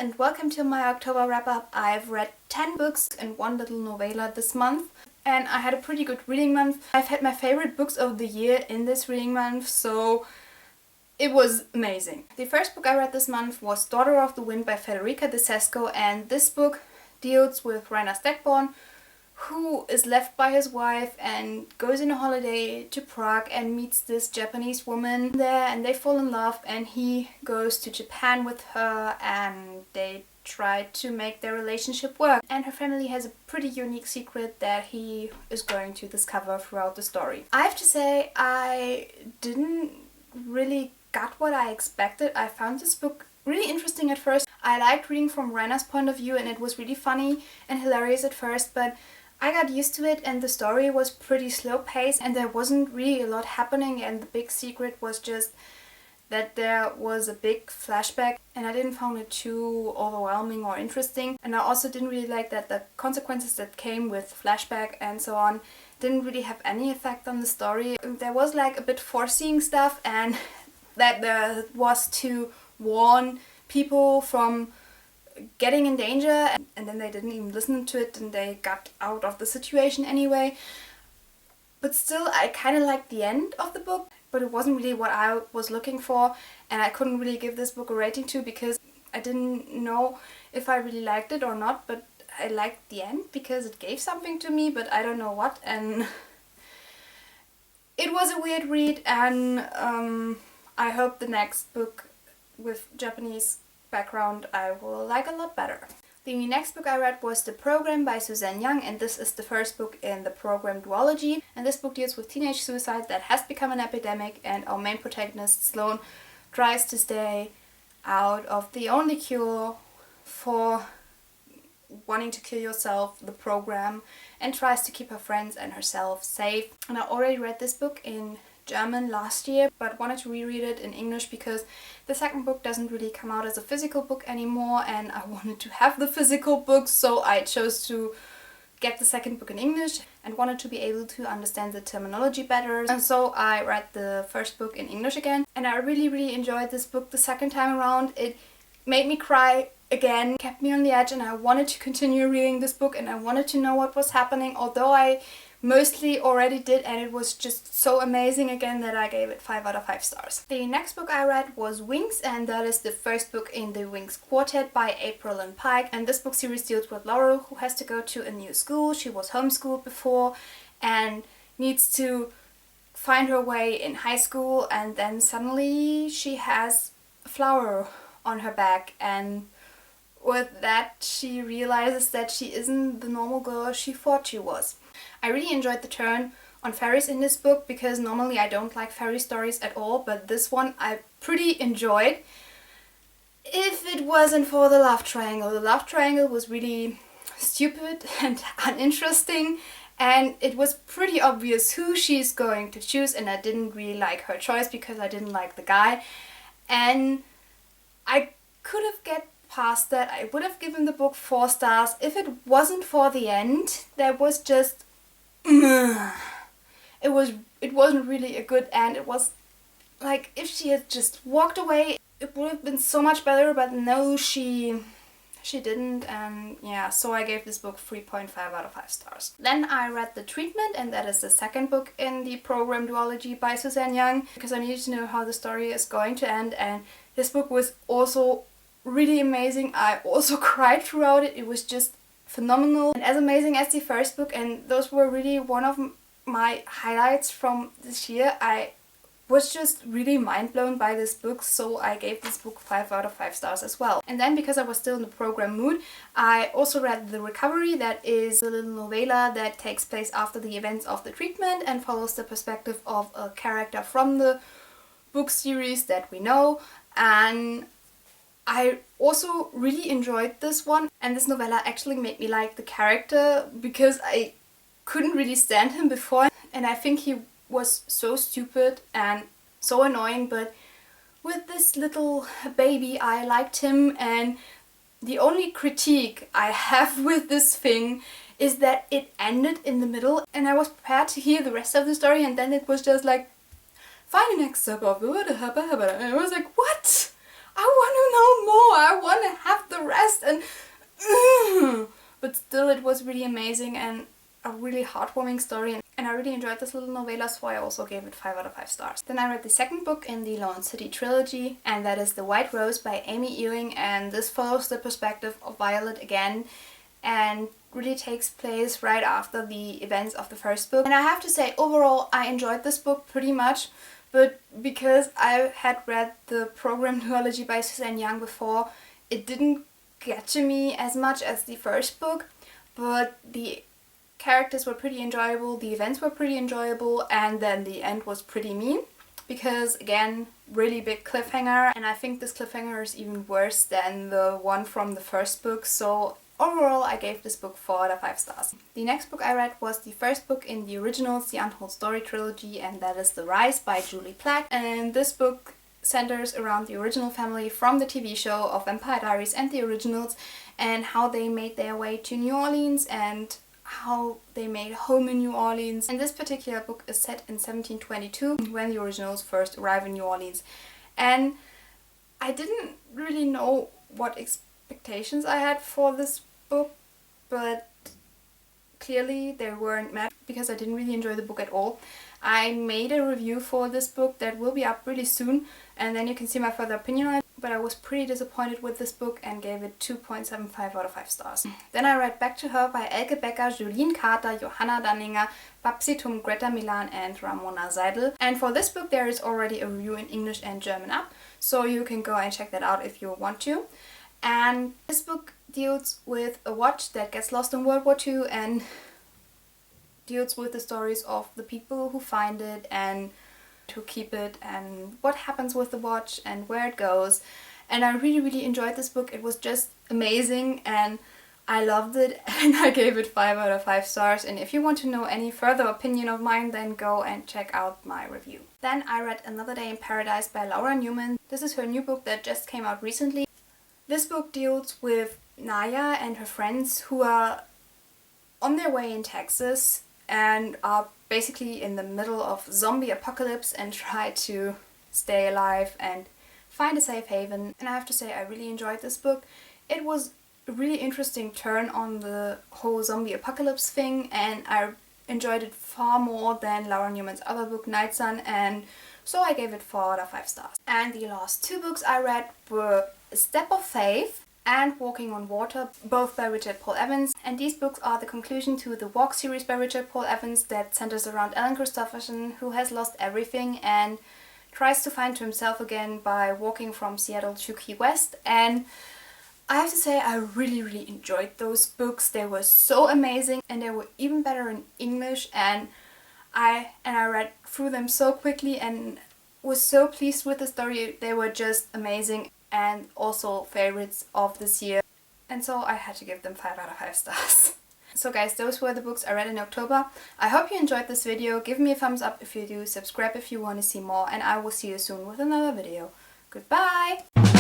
and welcome to my October wrap-up. I've read 10 books and one little novella this month, and I had a pretty good reading month. I've had my favorite books of the year in this reading month, so it was amazing. The first book I read this month was Daughter of the Wind by Federica de Sesco, and this book deals with Rainer Steckborn, who is left by his wife and goes on a holiday to Prague and meets this Japanese woman there, and they fall in love, and he goes to Japan with her and they try to make their relationship work. And her family has a pretty unique secret that he is going to discover throughout the story. I have to say, I didn't really got what I expected. I found this book really interesting at first. I liked reading from Rainer's point of view and it was really funny and hilarious at first, but I got used to it and the story was pretty slow paced and there wasn't really a lot happening, and the big secret was just that there was a big flashback, and I didn't find it too overwhelming or interesting. And I also didn't really like that the consequences that came with flashback and so on didn't really have any effect on the story. There was like a bit foreseeing stuff, and that there was to warn people from getting in danger, and then they didn't even listen to it and they got out of the situation anyway. But still, I kind of liked the end of the book, but it wasn't really what I was looking for, and I couldn't really give this book a rating to because I didn't know if I really liked it or not. But I liked the end because it gave something to me, but I don't know what, and it was a weird read, and I hope the next book with Japanese background I will like a lot better. The next book I read was The Program by Suzanne Young, and this is the first book in the program duology. And this book deals with teenage suicide that has become an epidemic, and our main protagonist Sloane tries to stay out of the only cure for wanting to kill yourself, the program, and tries to keep her friends and herself safe. And I already read this book in German last year, but wanted to reread it in English because the second book doesn't really come out as a physical book anymore, and I wanted to have the physical book, so I chose to get the second book in English and wanted to be able to understand the terminology better. And so I read the first book in English again, and I really enjoyed this book the second time around. It made me cry again, kept me on the edge, and I wanted to continue reading this book and I wanted to know what was happening, although I mostly already did, and it was just so amazing again that I gave it 5 out of 5 stars. The next book I read was Wings, and that is the first book in the Wings Quartet by April and Pike. And this book series deals with Laurel, who has to go to a new school. She was homeschooled before and needs to find her way in high school, and then suddenly she has a flower on her back, and with that she realizes that she isn't the normal girl she thought she was. I really enjoyed the turn on fairies in this book because normally I don't like fairy stories at all, but this one I pretty enjoyed. If it wasn't for the love triangle was really stupid and uninteresting, and it was pretty obvious who she's going to choose, and I didn't really like her choice because I didn't like the guy, and I could have get past that. I would have given the book 4 stars if it wasn't for the end. There was just it wasn't really a good end. It was like if she had just walked away it would have been so much better, but no, she didn't, and yeah, so I gave this book 3.5 out of 5 stars. Then I read The Treatment, and that is the second book in the program duology by Suzanne Young, because I needed to know how the story is going to end, and this book was also really amazing. I also cried throughout it. It was just phenomenal and as amazing as the first book, and those were really one of my highlights from this year. I was just really mind blown by this book, so I gave this book 5 out of 5 stars as well. And then, because I was still in the program mood, I also read The Recovery. That is a little novella that takes place after the events of The Treatment and follows the perspective of a character from the book series that we know. And I also really enjoyed this one, and this novella actually made me like the character because I couldn't really stand him before, and I think he was so stupid and so annoying, but with this little baby I liked him. And the only critique I have with this thing is that it ended in the middle, and I was prepared to hear the rest of the story, and then it was just like, find an excerpt of it, and I was like, what? I want to know more, I want to have the rest really heartwarming story, and I really enjoyed this little novella, so I also gave it 5 out of 5 stars. Then I read the second book in the Lone City trilogy, and that is The White Rose by Amy Ewing, and this follows the perspective of Violet again and really takes place right after the events of the first book. And I have to say, overall, I enjoyed this book pretty much, but because I had read the program duology by Suzanne Young before, it didn't get to me as much as the first book, but the characters were pretty enjoyable, the events were pretty enjoyable, and then the end was pretty mean because, again, really big cliffhanger, and I think this cliffhanger is even worse than the one from the first book, so overall I gave this book 4 out of 5 stars. The next book I read was the first book in the originals, the Untold Story trilogy, and that is The Rise by Julie Plagg, and this book centers around the original family from the TV show of Vampire Diaries and the originals, and how they made their way to New Orleans and how they made home in New Orleans. And this particular book is set in 1722 when the originals first arrive in New Orleans. And I didn't really know what expectations I had for this book, but clearly they weren't met because I didn't really enjoy the book at all. I made a review for this book that will be up really soon, and then you can see my further opinion on it, but I was pretty disappointed with this book and gave it 2.75 out of 5 stars. Then I read Back to Her by Elke Becker, Julien Carter, Johanna Danninger, Babsi Tum, Greta Milan and Ramona Seidel. And for this book there is already a review in English and German up, so you can go and check that out if you want to. And this book deals with a watch that gets lost in World War II and deals with the stories of the people who find it and who keep it and what happens with the watch and where it goes. And I really enjoyed this book. It was just amazing and I loved it, and I gave it 5 out of 5 stars. And if you want to know any further opinion of mine, then go and check out my review. Then I read Another Day in Paradise by Laura Newman. This is her new book that just came out recently. This book deals with Naya and her friends who are on their way in Texas and are basically in the middle of zombie apocalypse and try to stay alive and find a safe haven. And I have to say, I really enjoyed this book. It was a really interesting turn on the whole zombie apocalypse thing, and I enjoyed it far more than Laura Newman's other book, Night Sun, and so I gave it 4 out of 5 stars. And the last 2 books I read were A Step of Faith and Walking on Water, both by Richard Paul Evans. And these books are the conclusion to the Walk series by Richard Paul Evans that centers around Alan Christopherson, who has lost everything and tries to find himself again by walking from Seattle to Key West. And I have to say, I really enjoyed those books. They were so amazing, and they were even better in English, and I read through them so quickly and was so pleased with the story. They were just amazing and also favorites of this year, and so I had to give them 5 out of 5 stars. So guys, those were the books I read in October. I hope you enjoyed this video. Give me a thumbs up if you do, subscribe if you want to see more, and I will see you soon with another video. Goodbye!